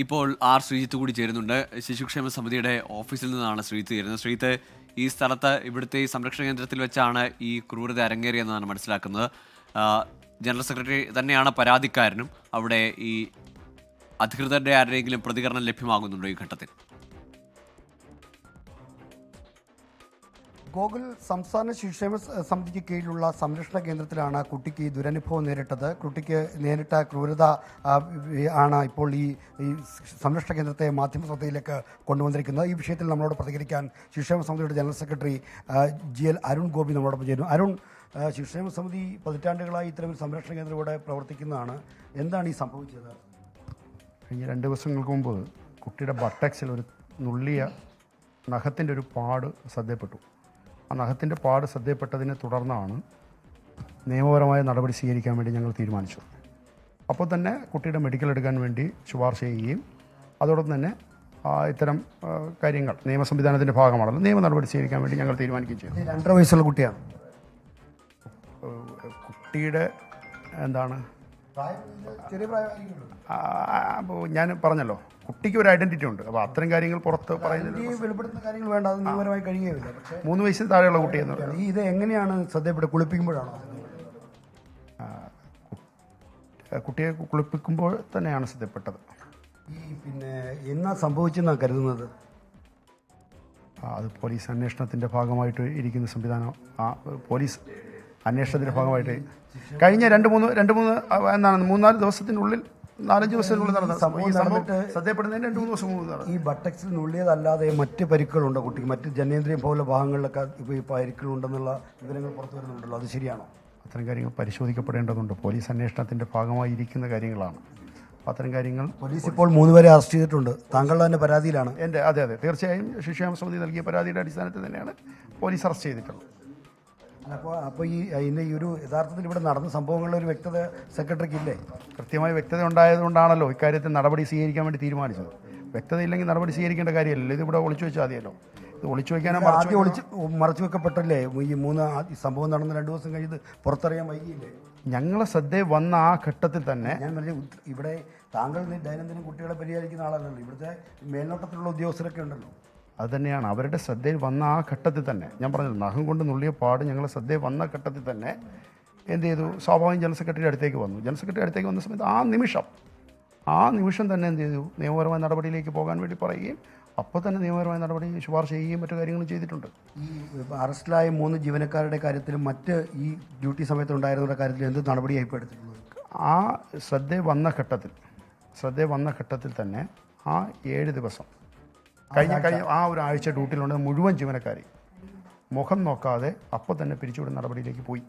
ഇപ്പോൾ ആർ ശ്രീജിത്ത് കൂടി ചേരുന്നുണ്ട്. ശിശുക്ഷേമ സമിതിയുടെ ഓഫീസിൽ നിന്നാണ് ശ്രീജിത്ത് ചേരുന്നത്. ശ്രീജിത്ത്, ഈ സ്ഥലത്ത് ഇവിടുത്തെ ഈ സംരക്ഷണ കേന്ദ്രത്തിൽ വെച്ചാണ് ഈ ക്രൂരത അരങ്ങേറിയെന്നാണ് മനസ്സിലാക്കുന്നത്. ജനറൽ സെക്രട്ടറി തന്നെയാണ് പരാതിക്കാരനും. അവിടെ ഈ അധികൃതരുടെ ആരുടെയെങ്കിലും പ്രതികരണം ലഭ്യമാകുന്നുണ്ടോ ഈ ഘട്ടത്തിൽ? ഗോകുൽ, സംസ്ഥാന ശിശുക്ഷേമ സമിതിക്ക് കീഴിലുള്ള സംരക്ഷണ കേന്ദ്രത്തിലാണ് കുട്ടിക്ക് ഈ ദുരനുഭവം നേരിട്ടത്. കുട്ടിക്ക് നേരിട്ട ക്രൂരത ആണ് ഇപ്പോൾ ഈ സംരക്ഷണ കേന്ദ്രത്തെ മാധ്യമ ശ്രദ്ധയിലേക്ക് കൊണ്ടുവന്നിരിക്കുന്നത്. ഈ വിഷയത്തിൽ നമ്മളോട് പ്രതികരിക്കാൻ ശിശുക്ഷേമ സമിതിയുടെ general secretary GL Arun Gopi നമ്മളോടൊപ്പം ചേരുന്നു. അരുൺ, ശിശുക്ഷേമ സമിതി പതിറ്റാണ്ടുകളായി ഇത്തരം ഒരു സംരക്ഷണ കേന്ദ്രം ഇവിടെ പ്രവർത്തിക്കുന്നതാണ്. എന്താണ് ഈ സംഭവിച്ചത്? കഴിഞ്ഞ 2 ദിവസങ്ങൾക്ക് മുമ്പ് കുട്ടിയുടെ ബട്ടക്സിൽ ഒരു നുള്ളിയ നഖത്തിൻ്റെ ഒരു പാട് ശ്രദ്ധയപ്പെട്ടു. ആ നഖത്തിൻ്റെ പാട് ശ്രദ്ധയപ്പെട്ടതിനെ തുടർന്നാണ് നിയമപരമായ നടപടി സ്വീകരിക്കാൻ വേണ്ടി ഞങ്ങൾ തീരുമാനിച്ചു. അപ്പോൾ തന്നെ കുട്ടിയുടെ മെഡിക്കൽ എടുക്കാൻ വേണ്ടി ശുപാർശ ചെയ്യുകയും അതോടൊപ്പം തന്നെ ഇത്തരം കാര്യങ്ങൾ നിയമ സംവിധാനത്തിൻ്റെ ഭാഗമാണല്ലോ, നിയമ നടപടി സ്വീകരിക്കാൻ വേണ്ടി ഞങ്ങൾ തീരുമാനിക്കുകയും ചെയ്തു. 2.5 വയസ്സുള്ള കുട്ടിയാണ്. കുട്ടിയുടെ എന്താണ് ചെറിയ പ്രായം അപ്പോൾ ഞാൻ പറഞ്ഞല്ലോ, കുട്ടിക്ക് ഒരു ഐഡൻറ്റിറ്റി ഉണ്ട്. അപ്പോൾ അത്തരം കാര്യങ്ങൾ പുറത്ത് പറയുന്നത് വെളിപ്പെടുത്തുന്ന കാര്യങ്ങൾ വേണ്ട, അത് നിയമപരമായി കഴിയുകയില്ല. പക്ഷേ 3 വയസ്സിന് താഴെയുള്ള കുട്ടിയെന്ന് പറയുന്നത് ഇത് എങ്ങനെയാണ് ശ്രദ്ധയപ്പെട്ട് കുളിപ്പിക്കുമ്പോഴാണോ? കുട്ടിയെ കുളിപ്പിക്കുമ്പോൾ തന്നെയാണ് ശ്രദ്ധപ്പെട്ടത്. പിന്നെ എന്നാ സംഭവിച്ചെന്നാണ് കരുതുന്നത്? അത് പോലീസ് അന്വേഷണത്തിൻ്റെ ഭാഗമായിട്ട് ഇരിക്കുന്ന സംവിധാനം. പോലീസ് അന്വേഷണത്തിൻ്റെ ഭാഗമായിട്ട് കഴിഞ്ഞ 2-3 എന്താണ് 3-4 ദിവസത്തിനുള്ളിൽ 4-5 ദിവസത്തിനുള്ളിൽ നടന്ന ശ്രദ്ധയപ്പെടുന്നതിന് 2-3 ദിവസം മുമ്പ് നടന്നു. ഈ ബട്ടക്സിൽ നുള്ളിയതല്ലാതെ മറ്റ് പരിക്കുകളുണ്ടോ കുട്ടിക്ക്? മറ്റ് ജനേന്ദ്രിയ പോലുള്ള ഭാഗങ്ങളിലൊക്കെ ഇപ്പോൾ ഈ പരിക്കുകളുണ്ടെന്നുള്ള വിവരങ്ങൾ പുറത്തു വരുന്നുണ്ടല്ലോ, അത് ശരിയാണോ? അത്തരം കാര്യങ്ങൾ പരിശോധിക്കപ്പെടേണ്ടതുണ്ട്. പോലീസ് അന്വേഷണത്തിൻ്റെ ഭാഗമായി ഇരിക്കുന്ന കാര്യങ്ങളാണ്. അത്തരം കാര്യങ്ങൾ പോലീസ് ഇപ്പോൾ 3 പേരെ അറസ്റ്റ് ചെയ്തിട്ടുണ്ട്. താങ്കളുടെ തന്നെ പരാതിയിലാണ്? അതെ, തീർച്ചയായും ശിശുക്ഷേമ സമിതി നൽകിയ പരാതിയുടെ അടിസ്ഥാനത്തിൽ തന്നെയാണ് പോലീസ് അറസ്റ്റ് ചെയ്തിട്ടുള്ളത്. അപ്പോൾ ഈ ഒരു യഥാർത്ഥത്തിൽ ഇവിടെ നടന്ന സംഭവങ്ങളുടെ ഒരു വ്യക്തത സെക്രട്ടറിക്ക് ഇല്ലേ? കൃത്യമായ വ്യക്തത ഉണ്ടായതുകൊണ്ടാണല്ലോ ഇക്കാര്യത്തിൽ നടപടി സ്വീകരിക്കാൻ വേണ്ടി തീരുമാനിച്ചത്. വ്യക്തതയില്ലെങ്കിൽ നടപടി സ്വീകരിക്കേണ്ട കാര്യമല്ലല്ലോ. ഇതിവിടെ ഒളിച്ചു വെച്ചാൽ മതിയല്ലോ. ഇത് ഒളിച്ചു വയ്ക്കാനോ മറച്ചു വെക്കപ്പെട്ടല്ലേ? ഈ സംഭവം നടന്ന 2 ദിവസം കഴിഞ്ഞത് പുറത്തറിയാൻ വൈകിയില്ലേ? ഞങ്ങളെ ശ്രദ്ധയിൽ വന്ന ആ ഘട്ടത്തിൽ തന്നെ ഞാൻ പറഞ്ഞ ഇവിടെ താങ്കൾ ദൈനംദിനം കുട്ടികളെ പരിപാലിക്കുന്ന ആളല്ലല്ലോ, ഇവിടുത്തെ മേൽനോട്ടത്തിലുള്ള ഉദ്യോഗസ്ഥരൊക്കെ ഉണ്ടല്ലോ. അതുതന്നെയാണ് അവരുടെ ശ്രദ്ധയിൽ വന്ന ആ ഘട്ടത്തിൽ തന്നെ. ഞാൻ പറഞ്ഞത് നഖം കൊണ്ട് നുള്ളിയ പാട് ഞങ്ങളെ ശ്രദ്ധയിൽ വന്ന ഘട്ടത്തിൽ തന്നെ എന്ത് ചെയ്തു? സ്വാഭാവികം ജനറൽ സെക്രട്ടറി അടുത്തേക്ക് വന്നു. ജനറൽ സെക്രട്ടറി അടുത്തേക്ക് വന്ന സമയത്ത് ആ നിമിഷം തന്നെ എന്ത് ചെയ്തു? നിയമപരമായ നടപടിയിലേക്ക് പോകാൻ വേണ്ടി പറയുകയും അപ്പോൾ തന്നെ നിയമപരമായ നടപടി ശുപാർശ ചെയ്യുകയും മറ്റു കാര്യങ്ങളും ചെയ്തിട്ടുണ്ട്. ഈ അറസ്റ്റിലായ 3 ജീവനക്കാരുടെ കാര്യത്തിലും മറ്റ് ഈ ഡ്യൂട്ടി സമയത്തുണ്ടായിരുന്നവരുടെ കാര്യത്തിലും എന്ത് നടപടിയായി ഇപ്പോൾ എടുത്തിട്ടുള്ളത്? ആ ശ്രദ്ധയിൽ വന്ന ഘട്ടത്തിൽ തന്നെ ആ 7 ദിവസം കഴിഞ്ഞ ആ ഒരു ആഴ്ച ഡ്യൂട്ടിയിലുണ്ട് മുഴുവൻ ജീവനക്കാരെയും മുഖം നോക്കാതെ അപ്പോൾ തന്നെ പിരിച്ചുവിടുന്ന നടപടിയിലേക്ക് പോയി.